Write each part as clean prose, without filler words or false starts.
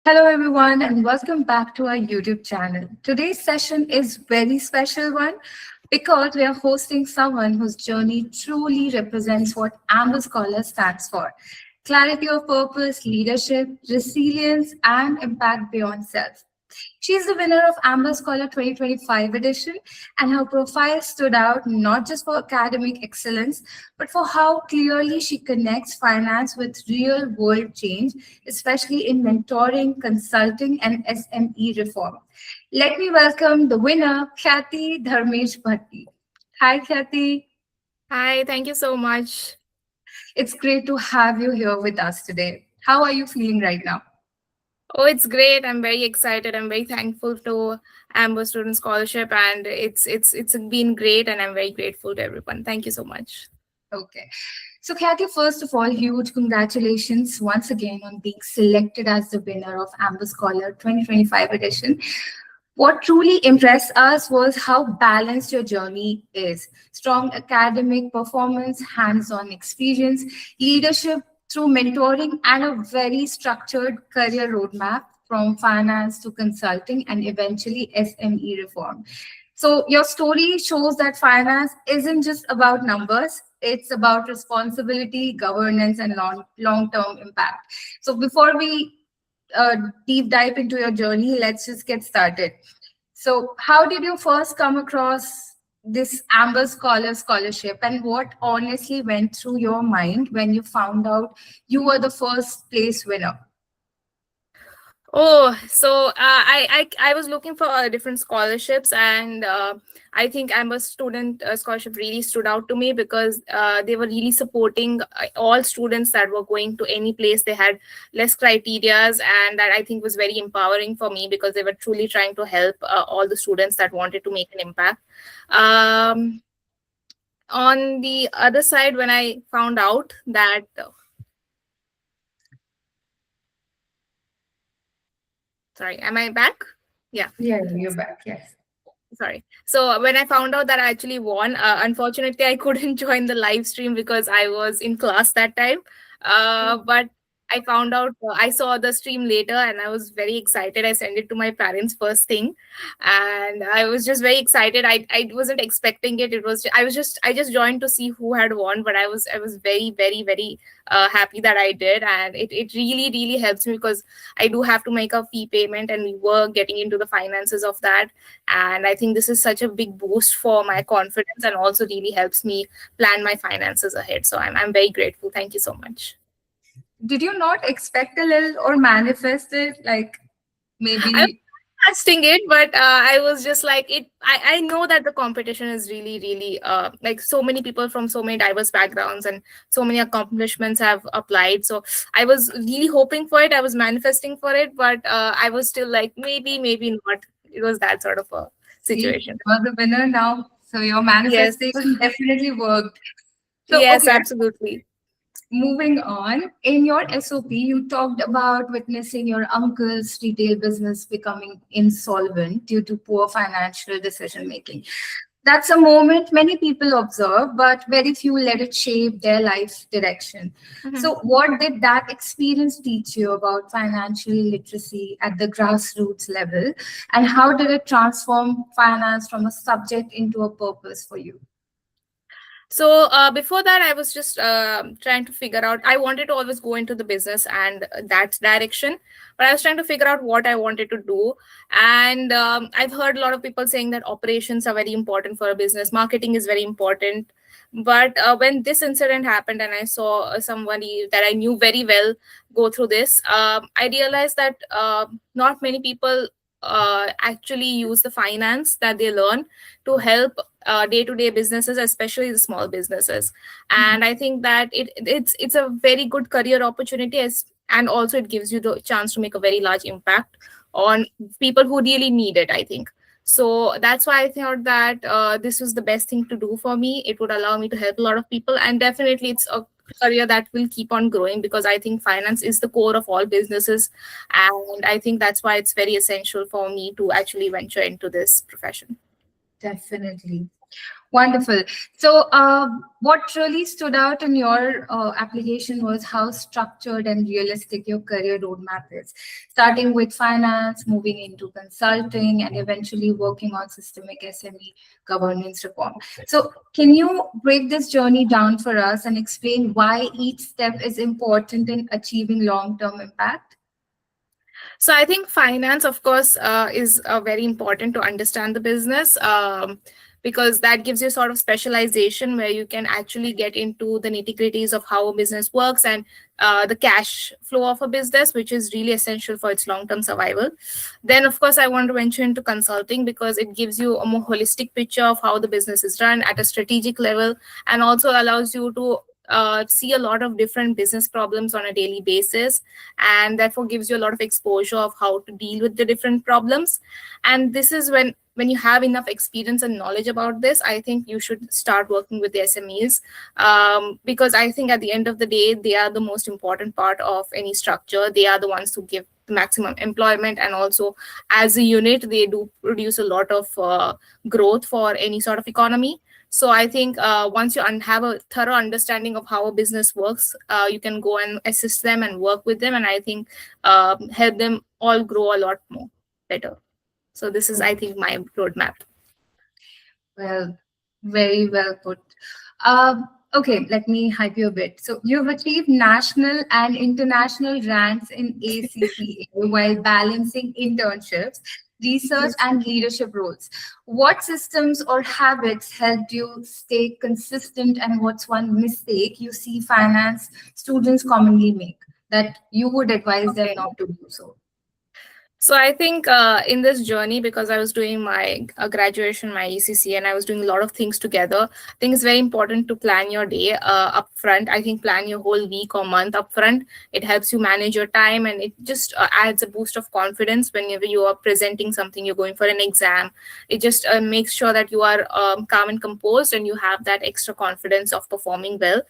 Hello, everyone, and welcome back to our YouTube channel. Today's session is very special one because we are hosting someone whose journey truly represents what Amberscholar stands for: clarity of purpose, leadership, resilience, and impact beyond self. She is the winner of Amber Scholar 2025 edition, and her profile stood out not just for academic excellence, but for how clearly she connects finance with real world change, especially in mentoring, consulting, and SME reform. Let me welcome the winner, Khyati Dharmesh Bhatti. Hi, Khyati. Hi, thank you so much. It's great to have you here with us today. How are you feeling right now? Oh, it's great. I'm very excited. I'm very thankful to Amber Student Scholarship, and it's been great, and I'm very grateful to everyone. Thank you so much. Okay. So, Kathy, first of all, huge congratulations once again on being selected as the winner of Amber Scholar 2025 edition. What truly impressed us was how balanced your journey is: strong academic performance, hands on experience, leadership through mentoring, and a very structured career roadmap from finance to consulting and eventually SME reform. So your story shows that finance isn't just about numbers, it's about responsibility, governance, and long-term impact. So before we uh, deep dive into your journey, let's just get started. So how did you first come across this Amber Scholar scholarship, and what honestly went through your mind when you found out you were the first place winner? Oh, so I was looking for different scholarships, and I think Amber Student Scholarship really stood out to me because they were really supporting all students that were going to any place. They had less criterias, and that I think was very empowering for me because they were truly trying to help all the students that wanted to make an impact. Um, on the other side, when I found out that sorry, am I back? Yeah. Yeah, you're back. Yes. Sorry. So when I found out that I actually won, unfortunately, I couldn't join the live stream because I was in class that time. But I found out, I saw the stream later and I was very excited. I sent it to my parents first thing. And I was just very excited. I wasn't expecting it. I just joined to see who had won, but I was very, very, very happy that I did. And it really, really helps me because I do have to make a fee payment and we were getting into the finances of that, and I think this is such a big boost for my confidence and also really helps me plan my finances ahead. So I'm very grateful. Thank you so much. Did you not expect a little or manifest it? Like I was maybe. testing it, but I was just like it. I know that the competition is really, really like so many people from so many diverse backgrounds and so many accomplishments have applied. So I was really hoping for it. I was manifesting for it, but I was still like maybe, maybe not. It was that sort of a See, situation. you're the winner now. So your Yes. manifestation definitely worked. So, Yes, okay, absolutely. moving on. In your SOP, you talked about witnessing your uncle's retail business becoming insolvent due to poor financial decision making. That's a moment many people observe, but very few let it shape their life direction. Mhm. So, what did that experience teach you about financial literacy at the grassroots level? And how did it transform finance from a subject into a purpose for you? So before that, I was just trying to figure out. I wanted to always go into the business and that direction, but I was trying to figure out what I wanted to do. And I've heard a lot of people saying that operations are very important for a business, marketing is very important. But when this incident happened, and I saw somebody that I knew very well go through this, I realized that not many people actually use the finance that they learn to help day-to-day businesses, especially the small businesses. And I think that it's a very good career opportunity, and also it gives you the chance to make a very large impact on people who really need it, I think. So that's why I thought that this was the best thing to do for me. It would allow me to help a lot of people, and definitely it's a career that will keep on growing because I think finance is the core of all businesses, and I think that's why it's very essential for me to actually venture into this profession. Definitely. Wonderful. So, what really stood out in your application was how structured and realistic your career roadmap is, starting with finance, moving into consulting, and eventually working on systemic SME governance reform. So, can you break this journey down for us and explain why each step is important in achieving long-term impact? So I think finance, of course, is very important to understand the business, because that gives you sort of specialization where you can actually get into the nitty gritties of how a business works and the cash flow of a business, which is really essential for its long term survival. Then, of course, I want to venture into consulting because it gives you a more holistic picture of how the business is run at a strategic level, and also allows you to see a lot of different business problems on a daily basis, and therefore gives you a lot of exposure of how to deal with the different problems. And this is when you have enough experience and knowledge about this, I think you should start working with the SMEs, because I think at the end of the day, they are the most important part of any structure. They are the ones who give maximum employment, and also as a unit they do produce a lot of growth for any sort of economy. So I think once you have a thorough understanding of how a business works, you can go and assist them and work with them, and I think help them all grow a lot more better. So this is, I think, my roadmap. Well, very well put. Okay, let me hype you a bit. So you've achieved national and international ranks in ACCA while balancing internships, research, Yes. and leadership roles. What systems or habits helped you stay consistent, and what's one mistake you see finance students commonly make that you would advise them Okay. not to do so? So I think in this journey, because I was doing my graduation, my ECC, and I was doing a lot of things together, I think it's very important to plan your day upfront. I think plan your whole week or month upfront. It helps you manage your time, and it just adds a boost of confidence whenever you are presenting something, you're going for an exam. It just makes sure that you are calm and composed, and you have that extra confidence of performing well.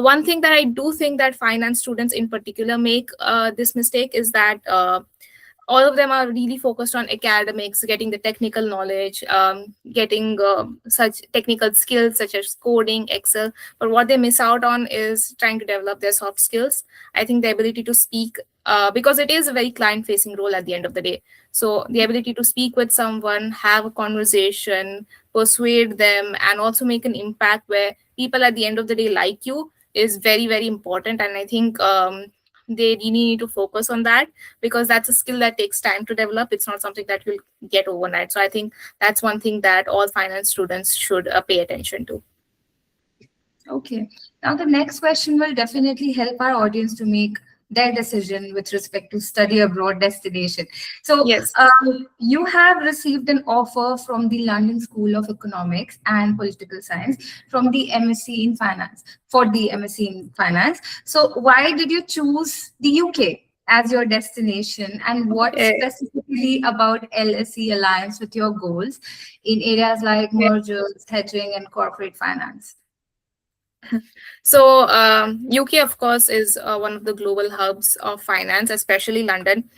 One thing that I do think that finance students in particular make this mistake is that all of them are really focused on academics, getting the technical knowledge, getting such technical skills such as coding, Excel. But what they miss out on is trying to develop their soft skills. I think the ability to speak, because it is a very client facing role at the end of the day. So the ability to speak with someone, have a conversation, persuade them, and also make an impact where people at the end of the day like you is very, very important. And I think they really need to focus on that, because that's a skill that takes time to develop. It's not something that you'll get overnight. So I think that's one thing that all finance students should pay attention to. Okay. Now, the next question will definitely help our audience to make their decision with respect to study abroad destination. So, Yes. you have received an offer from the London School of Economics and Political Science from the MSc in Finance for the MSc in Finance. So, why did you choose the UK as your destination, and what Uh, specifically about LSE aligns with your goals in areas like mergers, hedging, and corporate finance? So UK, of course, is one of the global hubs of finance, especially London.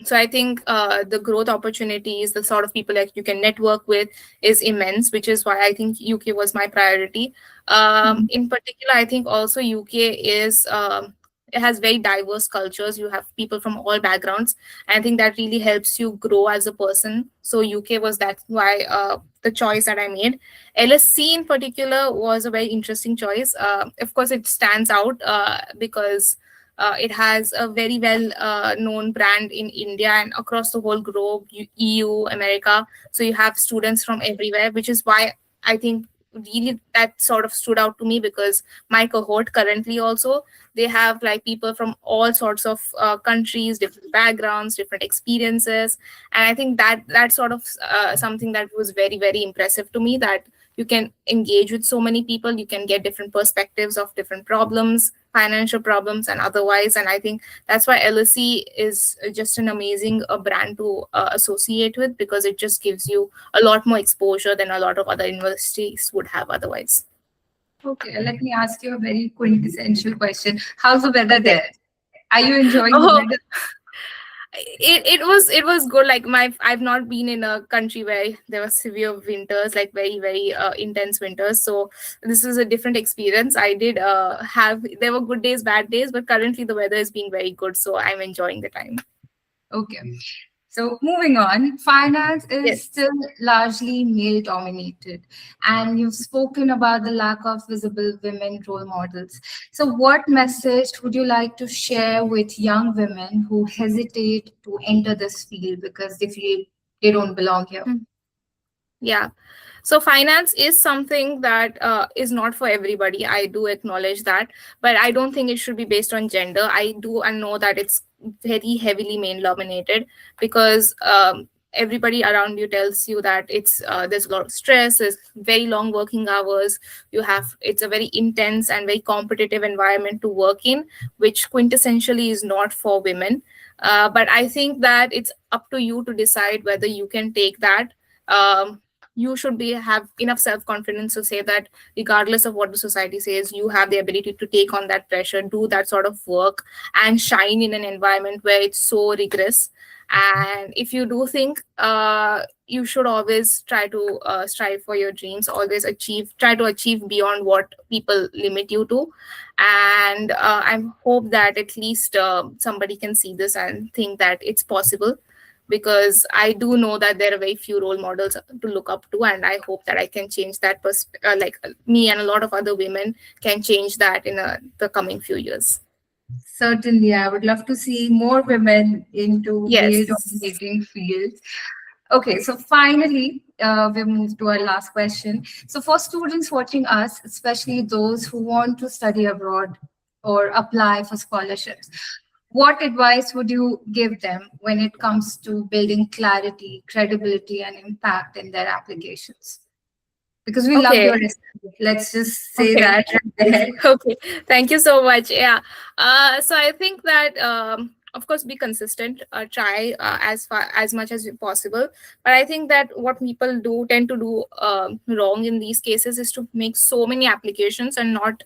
So I think the growth opportunities, the sort of people that you can network with is immense, which is why I think UK was my priority. In particular, I think also UK is it has very diverse cultures. You have people from all backgrounds. I think that really helps you grow as a person. So UK was that why the choice that I made. LSC in particular was a very interesting choice. Of course, it stands out because it has a very well known brand in India and across the whole globe, EU, America. So you have students from everywhere, which is why I think really that sort of stood out to me, because my cohort currently also, they have like people from all sorts of countries, different backgrounds, different experiences. And I think that sort of something that was very, very impressive to me, that you can engage with so many people, you can get different perspectives of different problems, financial problems and otherwise. And I think that's why LSE is just an amazing brand to associate with, because it just gives you a lot more exposure than a lot of other universities would have otherwise. Okay, let me ask you a very quintessential question. How's the weather Okay. there? Are you enjoying the Oh, weather? it was good. Like I've not been in a country where there were severe winters, like very very intense winters. So this was a different experience. I did have there were good days, bad days, but currently the weather has been very good, so I'm enjoying the time. Okay. So moving on, finance is Yes. still largely male dominated, and you've spoken about the lack of visible women role models. So, what message would you like to share with young women who hesitate to enter this field because they feel they don't belong here? Mm. Yeah. So finance is something that is not for everybody. I do acknowledge that, but I don't think it should be based on gender. I do and know that it's very heavily male dominated because everybody around you tells you that it's there's a lot of stress, there's very long working hours. It's a very intense and very competitive environment to work in, which quintessentially is not for women. But I think that it's up to you to decide whether you can take that. You should be have enough self confidence to say that regardless of what the society says, you have the ability to take on that pressure, do that sort of work, and shine in an environment where it's so rigorous. And if you do think, you should always try to strive for your dreams, always try to achieve beyond what people limit you to. And I hope that at least somebody can see this and think that it's possible, because I do know that there are very few role models to look up to, and I hope that I can change that. Like me and a lot of other women can change that in the coming few years. Certainly, I would love to see more women into male Yes. dominating fields. Okay, so finally, we move to our last question. So, for students watching us, especially those who want to study abroad or apply for scholarships, what advice would you give them when it comes to building clarity, credibility, and impact in their applications? Because we loved your Okay. essay. Let's just say Okay. that right there. Okay, thank you so much. Yeah. So I think that of course be consistent. Try as much as possible. But I think that what people do tend to do wrong in these cases is to make so many applications and not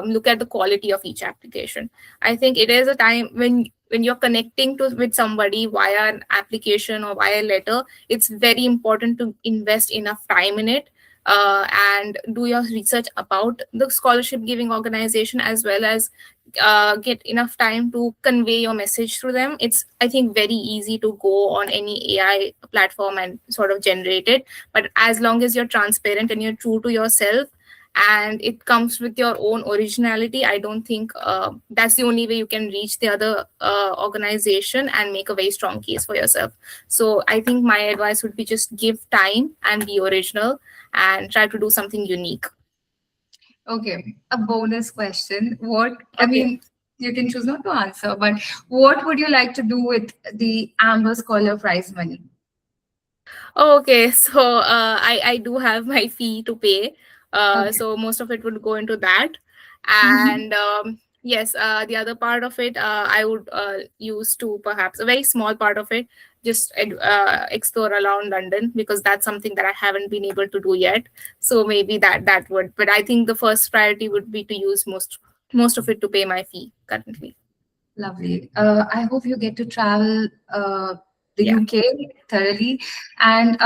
look at the quality of each application. I think it is a time when you're connecting with somebody via an application or via letter, it's very important to invest enough time in it, and do your research about the scholarship giving organization, as well as get enough time to convey your message through them. It's, I think, very easy to go on any AI platform and sort of generate it. But as long as you're transparent and you're true to yourself, and it comes with your own originality, I don't think that's the only way you can reach the other organization and make a very strong case for yourself. So I think my advice would be just give time and be original and try to do something unique. Okay, a bonus question. What, I Okay. mean, you can choose not to answer, but what would you like to do with the Amber Scholar Prize money? Okay, so I do have my fee to pay. Okay. So most of it would go into that, Mhm. and yes, the other part of it I would use to, perhaps a very small part of it, just explore around London, because that's something that I haven't been able to do yet. So maybe that would, but I think the first priority would be to use most of it to pay my fee currently. Lovely. I hope you get to travel the Yeah. UK thoroughly. And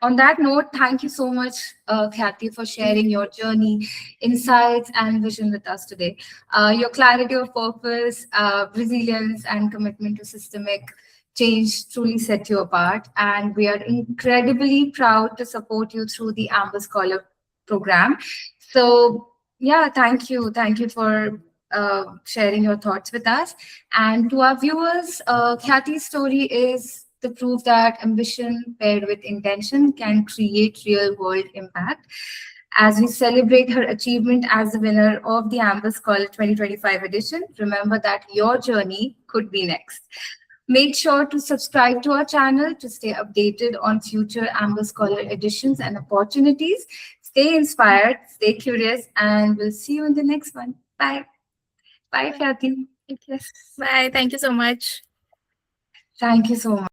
on that note, thank you so much, Khyati, for sharing your journey, insights, and vision with us today. Your clarity of purpose, resilience, and commitment to systemic change truly set you apart. And we are incredibly proud to support you through the Amber Scholar program. So, yeah, thank you. Thank you for sharing your thoughts with us. And to our viewers, Khyati's story is the proof that ambition paired with intention can create real world impact. As we celebrate her achievement as the winner of the Amber Scholar 2025 edition, remember that your journey could be next. Make sure to subscribe to our channel to stay updated on future Amber Scholar editions and opportunities. Stay inspired, stay curious, and we'll see you in the next one. Bye. Bye, Khyati. Yes. Bye. Thank you so much. Thank you so much.